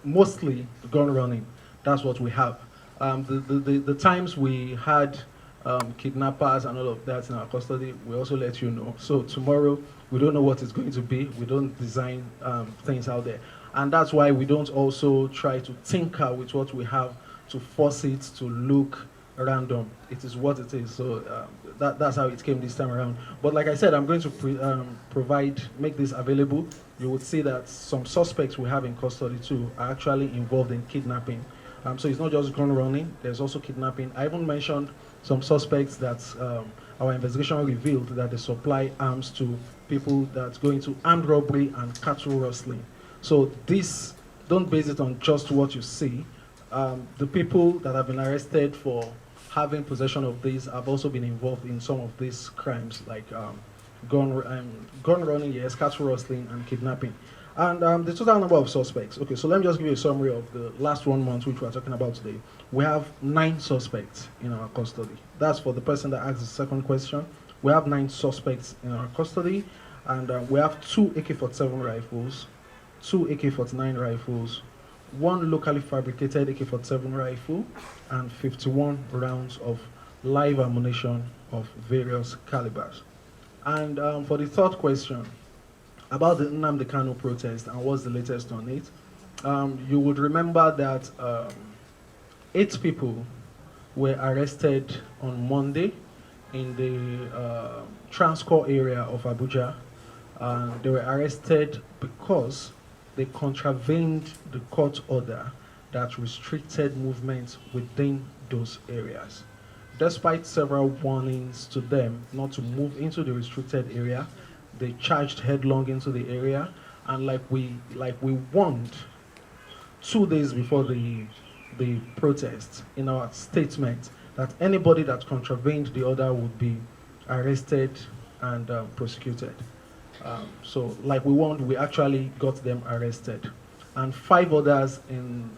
mostly gun running. That's what we have. The times we had kidnappers and all of that in our custody, we also let you know. So tomorrow, we don't know what it's going to be. We don't design things out there. And that's why we don't also try to tinker with what we have to force it to look random. It is what it is. So that's how it came this time around. But like I said, I'm going to make this available. You would see that some suspects we have in custody too are actually involved in kidnapping. So it's not just gun running, there's also kidnapping. I even mentioned some suspects that our investigation revealed that they supply arms to people that go into armed robbery and cattle rustling. So this, don't base it on just what you see. The people that have been arrested for having possession of these have also been involved in some of these crimes, like gun running, yes, cattle rustling, and kidnapping. And the total number of suspects. Okay, so let me just give you a summary of the last 1 month, which we're talking about today. We have 9 suspects in our custody. That's for the person that asked the second question. We have 9 suspects in our custody, and we have 2 AK-47 rifles, 2 AK-49 rifles, 1 locally fabricated AK-47 rifle, and 51 rounds of live ammunition of various calibers. And for the third question, about the Nnamdi Kanu protest and what's the latest on it, you would remember that 8 people were arrested on Monday in the Transcorp area of Abuja. They were arrested because they contravened the court order that restricted movement within those areas. Despite several warnings to them not to move into the restricted area, they charged headlong into the area, and like we warned 2 days before the protest in our statement that anybody that contravened the order would be arrested and prosecuted. So like we warned, we actually got them arrested. And 5 others in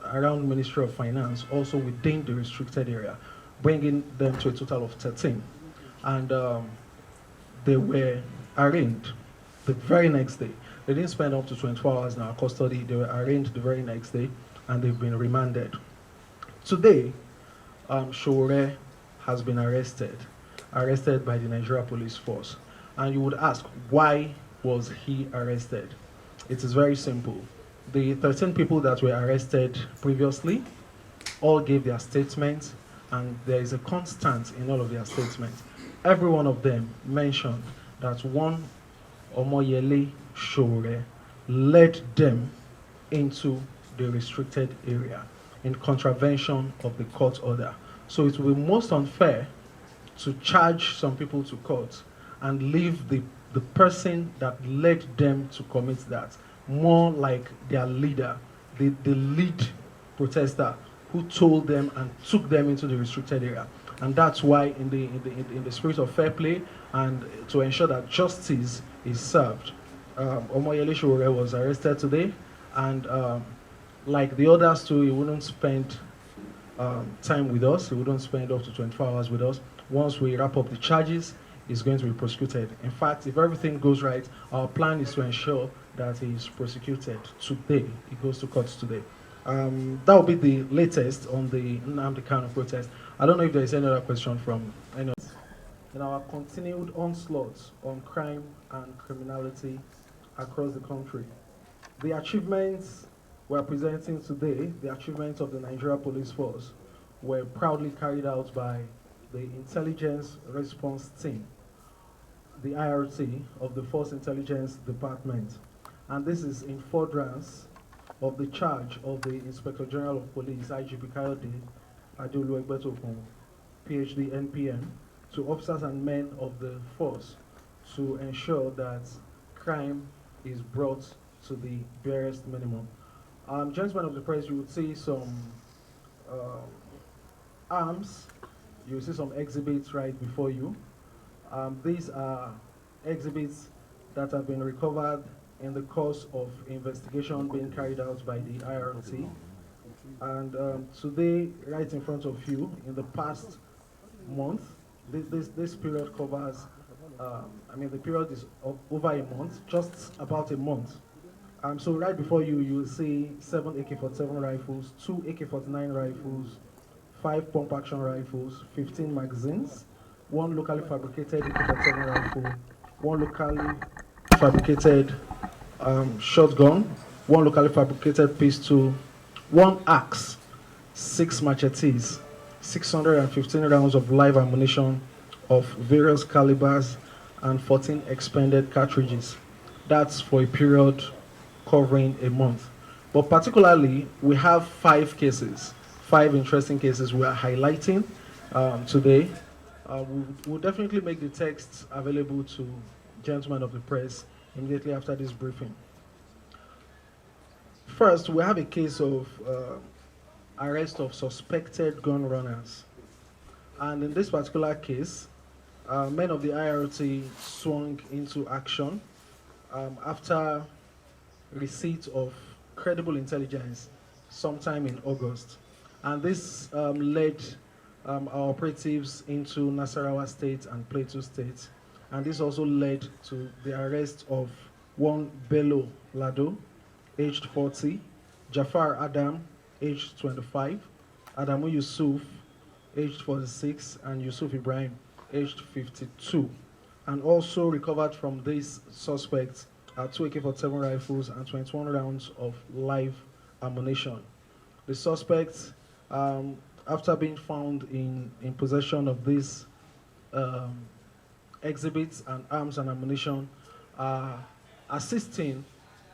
around Ministry of Finance, also within the restricted area, bringing them to a total of 13. And they were arraigned the very next day. They didn't spend up to 24 hours in our custody. They were arraigned the very next day, and they've been remanded. Today, Sowore has been arrested by the Nigeria Police Force. And you would ask, why was he arrested? It is very simple. The 13 people that were arrested previously all gave their statements, and there is a constant in all of their statements. Every one of them mentioned that one Omoyele Sowore led them into the restricted area in contravention of the court order. So it will be most unfair to charge some people to court and leave the person that led them to commit that more like their leader, the lead protester who told them and took them into the restricted area. And that's why in the spirit of fair play and to ensure that justice is served, Omoyele Sowore was arrested today, and like the others too, he wouldn't spend time with us. He wouldn't spend up to 24 hours with us. Once we wrap up the charges, he's going to be prosecuted. In fact, if everything goes right, our plan is to ensure that he is prosecuted today. He goes to court today. That will be the latest on the Nnamdi Kanu protest. I don't know if there is any other question from any. In our continued onslaught on crime and criminality across the country, the achievements we're presenting today, the achievements of the Nigeria Police Force, were proudly carried out by the Intelligence Response Team, the IRT of the Force Intelligence Department. And this is in furtherance of the charge of the Inspector General of Police, IGP Kayode Adeoluwagbetokun, PhD, NPM, to officers and men of the force to ensure that crime is brought to the barest minimum. Gentlemen of the press, you would see some arms, you will see some exhibits right before you. These are exhibits that have been recovered in the course of investigation being carried out by the IRT. And today, right in front of you, in the past month, this period covers, the period is over a month, just about a month. So right before you, you will see 7 AK-47 rifles, 2 AK-49 rifles, 5 pump-action rifles, 15 magazines, 1 locally fabricated AK-47 rifle, 1 locally fabricated shotgun, 1 locally fabricated pistol, 1 axe, 6 machetes, 615 rounds of live ammunition of various calibers, and 14 expended cartridges. That's for a period covering a month. But particularly, we have 5 cases, 5 interesting cases we are highlighting today. We'll definitely make the text available to gentlemen of the press immediately after this briefing. First, we have a case of arrest of suspected gun runners. And in this particular case, men of the IRT swung into action after receipt of credible intelligence sometime in August. And this led our operatives into Nasarawa State and Plateau State. And this also led to the arrest of one Bello Lado, aged 40, Jafar Adam, aged 25, Adamu Yusuf, aged 46, and Yusuf Ibrahim, aged 52. And also recovered from these suspects are 2 AK-47 rifles and 21 rounds of live ammunition. The suspects, after being found in possession of these exhibits and arms and ammunition, are assisting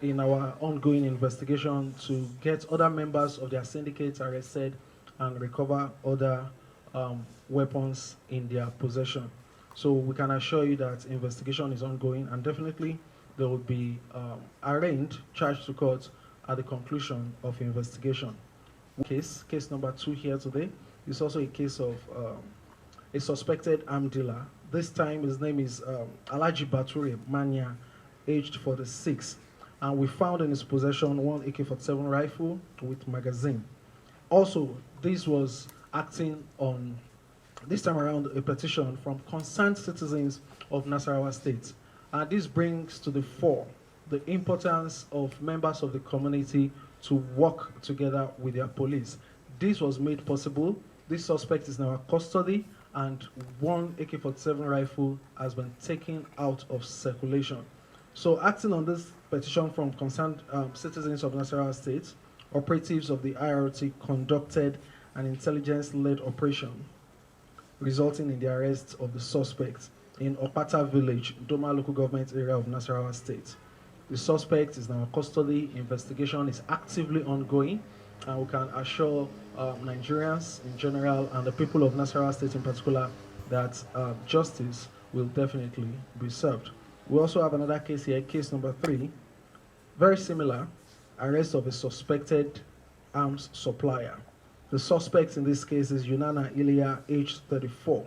in our ongoing investigation to get other members of their syndicates arrested and recover other weapons in their possession. So we can assure you that investigation is ongoing, and definitely they will be arraigned, charged to court at the conclusion of investigation. Case number 2 here today is also a case of a suspected arm dealer. This time his name is Alaji Bature Manya, aged 46. And we found in his possession 1 AK-47 rifle with magazine. Also, this was acting on, this time around, a petition from concerned citizens of Nasarawa State. And this brings to the fore the importance of members of the community to work together with their police. This was made possible. This suspect is in our custody, and 1 AK-47 rifle has been taken out of circulation. So acting on this petition from concerned citizens of Nasarawa State, operatives of the IRT conducted an intelligence-led operation resulting in the arrest of the suspect in Opata Village, Doma local government area of Nasarawa State. The suspect is in our custody. Investigation is actively ongoing, and we can assure Nigerians in general and the people of Nasarawa State in particular that justice will definitely be served. We also have another case here, case number 3, very similar, arrest of a suspected arms supplier. The suspect in this case is Yunana Ilya, aged 34.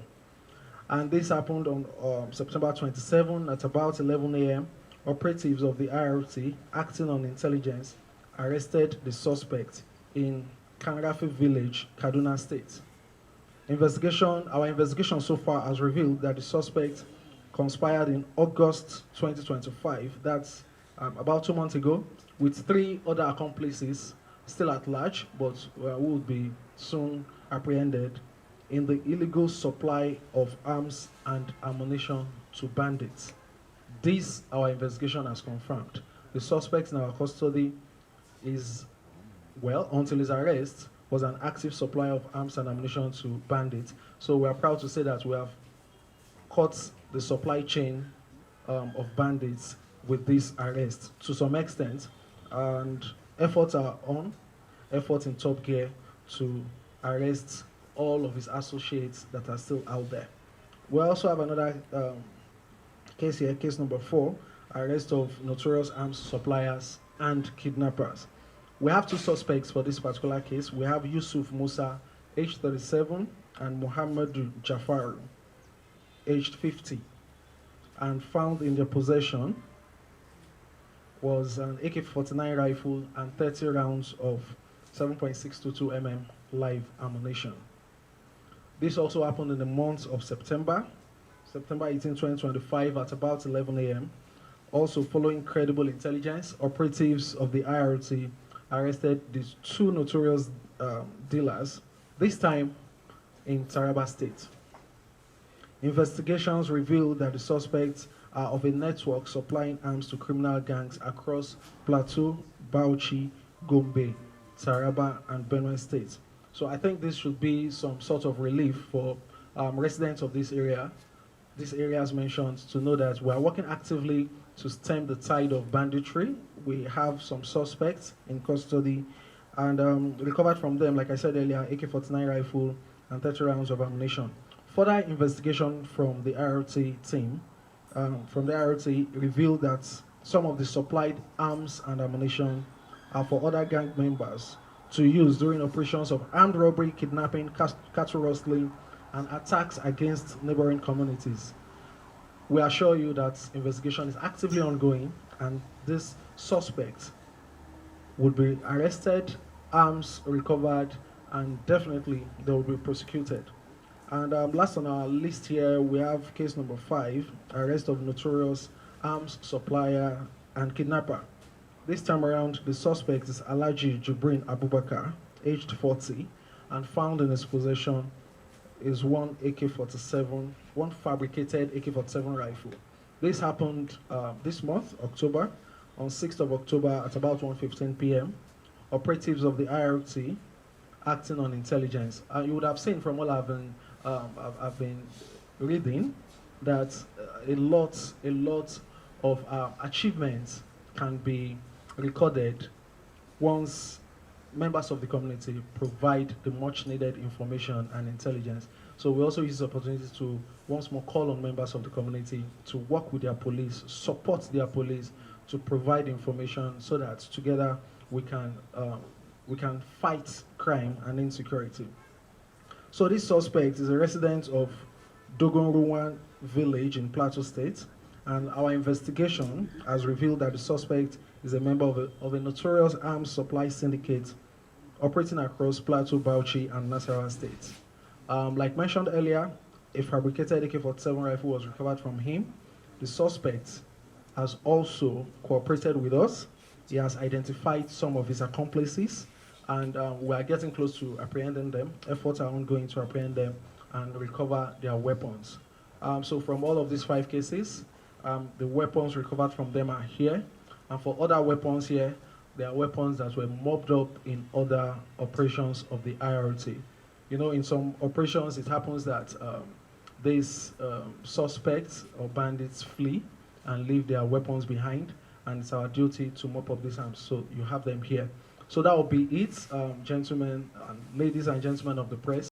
And this happened on September 27 at about 11 a.m. Operatives of the IRT, acting on intelligence, arrested the suspect in Kanrafi Village, Kaduna State. Our investigation so far has revealed that the suspect conspired in August 2025, that's about 2 months ago, with 3 other accomplices still at large, but will be soon apprehended in the illegal supply of arms and ammunition to bandits. This our investigation has confirmed. The suspect in our custody is, well, until his arrest, was an active supplier of arms and ammunition to bandits. So we are proud to say that we have cut the supply chain of bandits with this arrest to some extent, and efforts are on, efforts in top gear to arrest all of his associates that are still out there. We also have another case here, case number 4, arrest of notorious arms suppliers and kidnappers. We have 2 suspects for this particular case. We have Yusuf Musa, aged 37, and Muhammadu Jafar, aged 50. And found in their possession was an AK-49 rifle and 30 rounds of 7.622 mm live ammunition. This also happened in the month of September 18, 2025 at about 11 a.m. Also, following credible intelligence, operatives of the IRT arrested these two notorious dealers, this time in Taraba State. Investigations revealed that the suspects are of a network supplying arms to criminal gangs across Plateau, Bauchi, Gombe, Taraba, and Benue states. So I think this should be some sort of relief for residents of this area, these areas mentioned, to know that we are working actively to stem the tide of banditry. We have some suspects in custody and recovered from them, like I said earlier, AK-49 rifle and 30 rounds of ammunition. Further investigation from the IRT team, revealed that some of the supplied arms and ammunition are for other gang members to use during operations of armed robbery, kidnapping, cattle rustling, and attacks against neighboring communities. We assure you that investigation is actively ongoing and this suspect would be arrested, arms recovered, and definitely they will be prosecuted. And last on our list here, we have case number 5, arrest of notorious arms supplier and kidnapper. This time around, the suspect is Alhaji Jibrin Abubakar, aged 40, and found in his possession is one AK-47, one fabricated AK-47 rifle. This happened this month, October, on 6th of October at about 1:15 p.m. Operatives of the IRT acting on intelligence. You would have seen from what I've been reading that a lot of achievements can be recorded once members of the community provide the much needed information and intelligence. So we also use this opportunity to once more call on members of the community to work with their police, support their police, to provide information so that together we can fight crime and insecurity. So this suspect is a resident of Dogonruwan village in Plateau State, and our investigation has revealed that the suspect is a member of a notorious arms supply syndicate operating across Plateau, Bauchi, and Nasarawa states. Like mentioned earlier, a fabricated AK-47 rifle was recovered from him. The suspect has also cooperated with us. He has identified some of his accomplices, and we are getting close to apprehending them. Efforts are ongoing to apprehend them and recover their weapons. So from all of these 5 cases, the weapons recovered from them are here. And for other weapons here, they are weapons that were mobbed up in other operations of the IRT. You know, in some operations, it happens that these suspects or bandits flee and leave their weapons behind, and it's our duty to mop up these arms. So you have them here. So that will be it, gentlemen, ladies and gentlemen of the press.